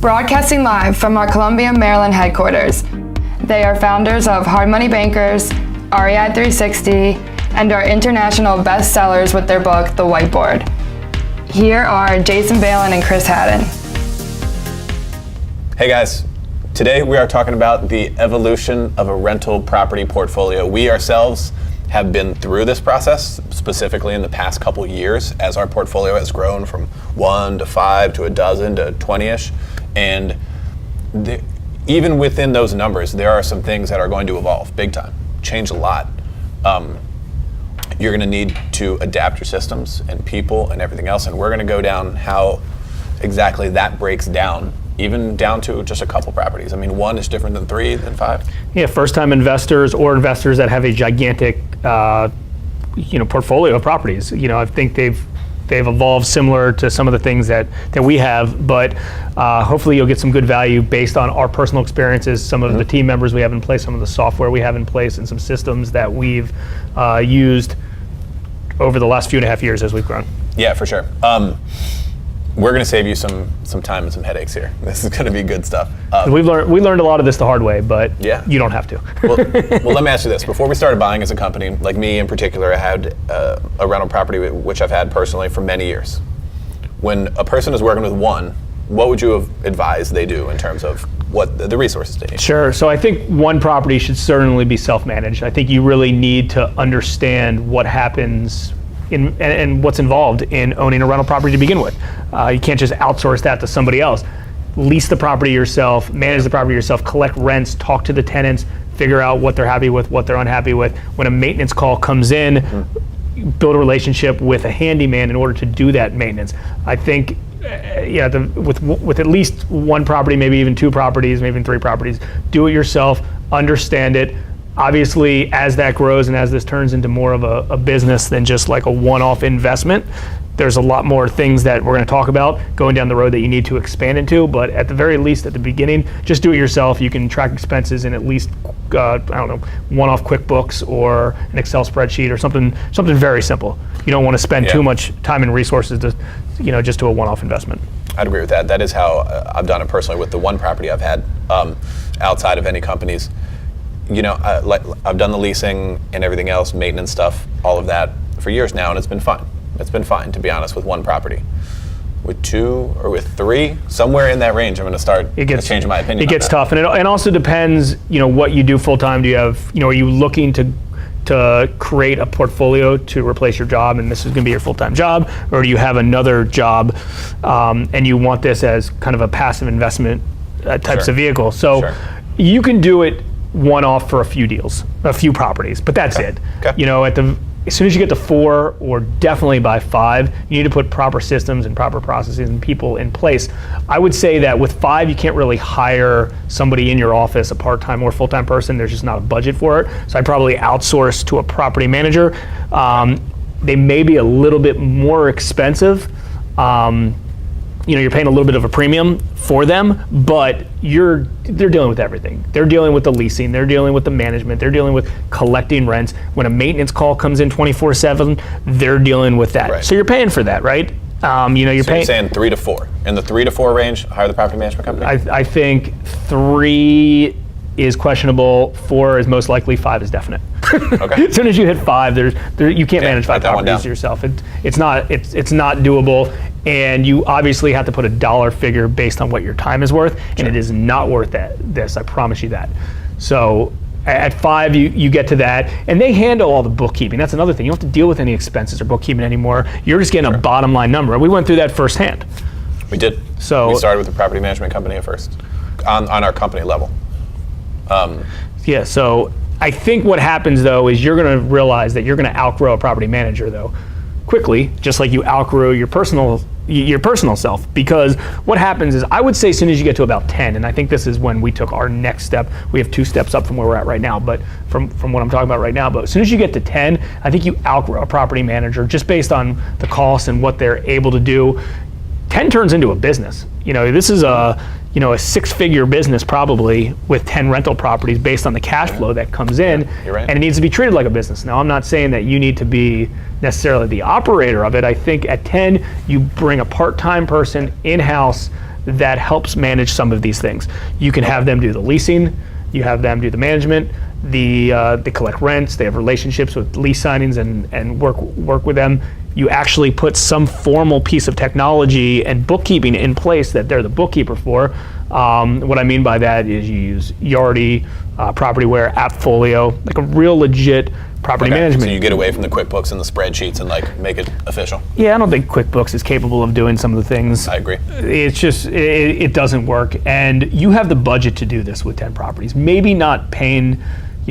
Broadcasting live from our Columbia, Maryland headquarters. They are founders of Hard Money Bankers, REI 360, and are international bestsellers with their book, The Whiteboard. Here are Jason Balin and Chris Haddon. Hey guys, today we are talking about the evolution of a rental property portfolio. We ourselves have been through this process, specifically in the past couple years, as our portfolio has grown from 1 to 5 to a dozen to 20-ish. And even within those numbers, there are some things that are going to evolve big time, change a lot. You're going to need to adapt your systems and people and everything else, and we're going to go down how exactly that breaks down, even down to just a couple properties. I mean, 1 is different than 3, than 5. Yeah, first-time investors or investors that have a gigantic, portfolio of properties. I think they've evolved similar to some of the things that we have, but hopefully you'll get some good value based on our personal experiences, some of the team members we have in place, some of the software we have in place, and some systems that we've used over the last few and a half years as we've grown. Yeah, for sure. We're going to save you some time and some headaches here. This is going to be good stuff. We learned a lot of this the hard way, but yeah. You don't have to. well, let me ask you this. Before we started buying as a company, like me in particular, I had a rental property which I've had personally for many years. When a person is working with one, what would you have advised they do in terms of what the resources they need? Sure. So I think one property should certainly be self-managed. I think you really need to understand what happens and what's involved in owning a rental property to begin with. You can't just outsource that to somebody else. Lease the property yourself, manage the property yourself, collect rents, talk to the tenants, figure out what they're happy with, what they're unhappy with. When a maintenance call comes in, build a relationship with a handyman in order to do that maintenance. I think with at least one property, maybe even 2 properties, maybe even 3 properties, do it yourself, understand it. Obviously, as that grows and as this turns into more of a business than just like a one-off investment, there's a lot more things that we're going to talk about going down the road that you need to expand into. But at the very least, at the beginning, just do it yourself. You can track expenses in at least, one-off QuickBooks or an Excel spreadsheet or something very simple. You don't want to spend too much time and resources to, just to a one-off investment. I'd agree with that. That is how I've done it personally with the one property I've had outside of any companies. I've done the leasing and everything else, maintenance stuff, all of that for years now, and it's been fine. It's been fine, to be honest, with one property. With 2 or with 3, somewhere in that range, I'm going to start changing my opinion. It gets tough, and it also depends, what you do full time. Do you have, are you looking to create a portfolio to replace your job, and this is going to be your full-time job, or do you have another job, and you want this as kind of a passive investment types of vehicle? So you can do it one-off for a few properties, but that's it. Okay. As soon as you get to 4 or definitely by 5, you need to put proper systems and proper processes and people in place. I would say that with 5, you can't really hire somebody in your office, a part-time or full-time person. There's just not a budget for it. So I'd probably outsource to a property manager. They may be a little bit more expensive. You're paying a little bit of a premium for them, but they're dealing with everything. They're dealing with the leasing, they're dealing with the management, they're dealing with collecting rents. When a maintenance call comes in 24/7, they're dealing with that. Right. So you're paying for that, right? You're saying 3 to 4. In the 3 to 4 range, hire the property management company? I think 3 is questionable, 4 is most likely, 5 is definite. Okay. As soon as you hit 5, you can't manage 5 properties yourself. It's not doable, and you obviously have to put a dollar figure based on what your time is worth, and it is not worth this. I promise you that. So at 5, you get to that, and they handle all the bookkeeping. That's another thing. You don't have to deal with any expenses or bookkeeping anymore. You're just getting a bottom line number. We went through that firsthand. We did. So we started with the property management company at first, on our company level. So I think what happens though is you're going to realize that you're going to outgrow a property manager though quickly, just like you outgrew your personal self. Because what happens is, I would say as soon as you get to about 10, and I think this is when we took our next step. We have 2 steps up from where we're at right now, but from what I'm talking about right now. But as soon as you get to 10, I think you outgrow a property manager just based on the costs and what they're able to do. 10 turns into a business. This is a 6-figure business probably with 10 rental properties based on the cash flow that comes in, You're right. and it needs to be treated like a business. Now, I'm not saying that you need to be necessarily the operator of it. I think at 10, you bring a part-time person in-house that helps manage some of these things. You can have them do the leasing, you have them do the management, they collect rents, they have relationships with lease signings and work with them. You actually put some formal piece of technology and bookkeeping in place that they're the bookkeeper for. What I mean by that is you use Yardi, Propertyware, Appfolio, like a real legit property management. So you get away from the QuickBooks and the spreadsheets and make it official. Yeah, I don't think QuickBooks is capable of doing some of the things. I agree. It's just, it doesn't work. And you have the budget to do this with 10 properties. Maybe not paying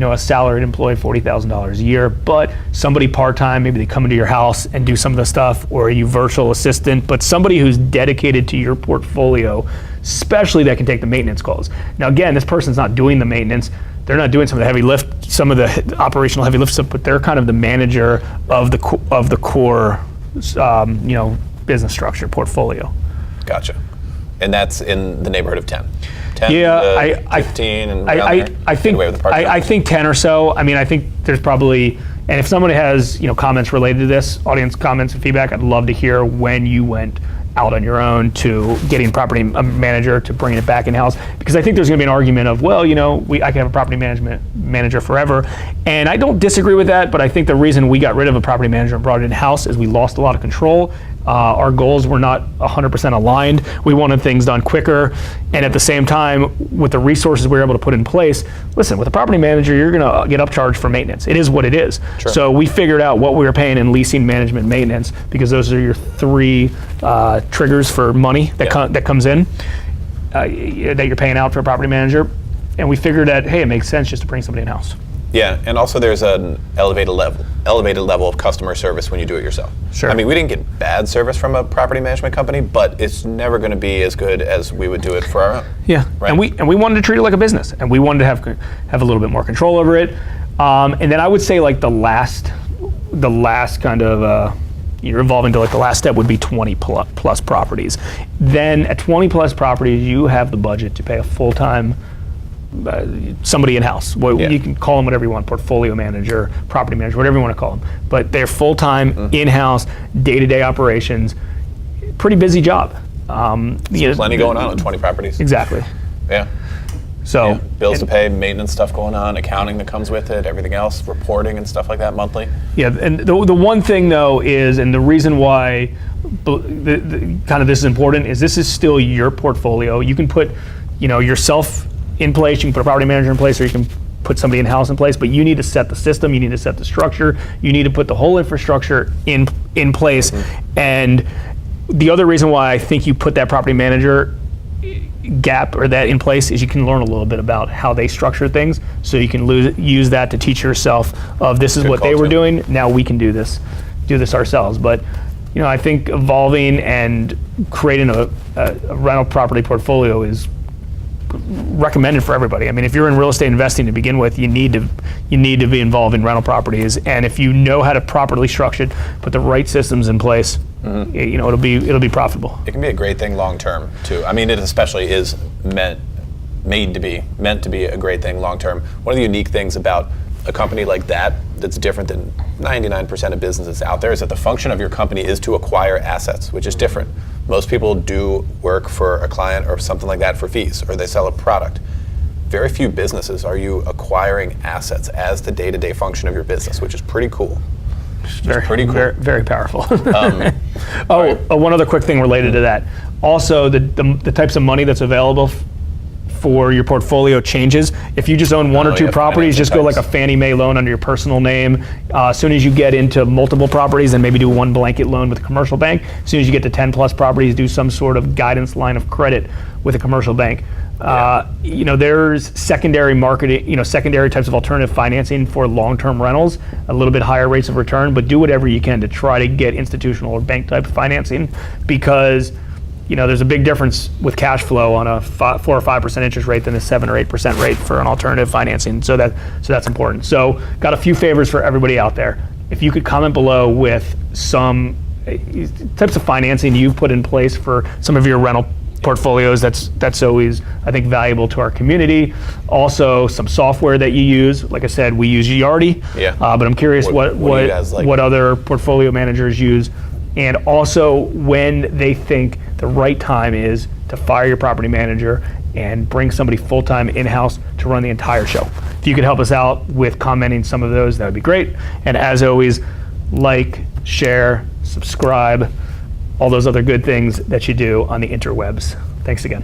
a salaried employee $40,000 a year, but somebody part-time, maybe they come into your house and do some of the stuff, or you virtual assistant, but somebody who's dedicated to your portfolio, especially that can take the maintenance calls. Now again, this person's not doing the maintenance, they're not doing some of the heavy lift, some of the operational heavy lift stuff, but they're kind of the manager of the core, business structure portfolio. Gotcha. And that's in the neighborhood of 10. 10 Yeah, to 15 and I think 10 or so. I mean, I think there's probably, and if somebody has comments related to this, audience comments and feedback, I'd love to hear when you went out on your own to getting property manager to bringing it back in-house, because I think there's going to be an argument of, well, I can have a property management manager forever, and I don't disagree with that, but I think the reason we got rid of a property manager and brought it in-house is we lost a lot of control. Our goals were not 100% aligned. We wanted things done quicker, and at the same time, with the resources we were able to put in place, listen, with a property manager, you're going to get upcharged for maintenance. It is what it is. Sure. So we figured out what we were paying in leasing, management, maintenance, because those are your 3 triggers for money that comes in that you're paying out for a property manager. And we figured that, hey, it makes sense just to bring somebody in-house. Yeah, and also there's an elevated level of customer service when you do it yourself. Sure. I mean, we didn't get bad service from a property management company, but it's never going to be as good as we would do it for our own. Yeah, right? and we wanted to treat it like a business, and we wanted to have a little bit more control over it. And then I would say like the last kind of you're evolving to like the last step would be 20 plus properties. Then at 20 plus properties, you have the budget to pay a full-time somebody in-house. You can call them whatever you want, portfolio manager, property manager, whatever you want to call them. But they're full-time, in-house, day-to-day operations. Pretty busy job. Plenty going on 20 properties. Exactly. Yeah. So bills to pay, maintenance stuff going on, accounting that comes with it, everything else, reporting and stuff like that monthly. Yeah, and the one thing though is, and the reason why kind of this is important, is this is still your portfolio. You can put yourself in place, you can put a property manager in place, or you can put somebody in-house in place, but you need to set the system, you need to set the structure, you need to put the whole infrastructure in place. Mm-hmm. And the other reason why I think you put that property manager gap or that in place is you can learn a little bit about how they structure things, so you can use that to teach yourself of this is what they were doing, now we can do this ourselves. But I think evolving and creating a rental property portfolio is recommended for everybody. I mean, if you're in real estate investing to begin with, you need to be involved in rental properties, and if you know how to properly structure it, put the right systems in place, it'll be profitable. It can be a great thing long term too. I mean, it especially is meant to be a great thing long term. One of the unique things about a company like that's different than 99% of businesses out there is that the function of your company is to acquire assets, which is different. Most people do work for a client or something like that for fees, or they sell a product. Very few businesses are you acquiring assets as the day-to-day function of your business, which is pretty cool. Pretty cool. Very, very powerful. Right. One other quick thing related to that. Also, the types of money that's available for your portfolio changes. If you just own one or two properties, just go like a Fannie Mae loan under your personal name. As soon as you get into multiple properties, then maybe do one blanket loan with a commercial bank. As soon as you get to 10 plus properties, do some sort of guidance line of credit with a commercial bank. There's secondary marketing, secondary types of alternative financing for long-term rentals, a little bit higher rates of return, but do whatever you can to try to get institutional or bank type financing, because there's a big difference with cash flow on a 4 or 5% interest rate than a 7 or 8% rate for an alternative financing. So that's important. So got a few favors for everybody out there. If you could comment below with some types of financing you've put in place for some of your rental portfolios. That's always, I think, valuable to our community. Also, some software that you use. Like I said, we use Yardi. Yeah. But I'm curious what do you guys like? what other portfolio managers use, and also when they think the right time is to fire your property manager and bring somebody full-time in-house to run the entire show. If you could help us out with commenting some of those, that would be great. And as always, like, share, subscribe, all those other good things that you do on the interwebs. Thanks again.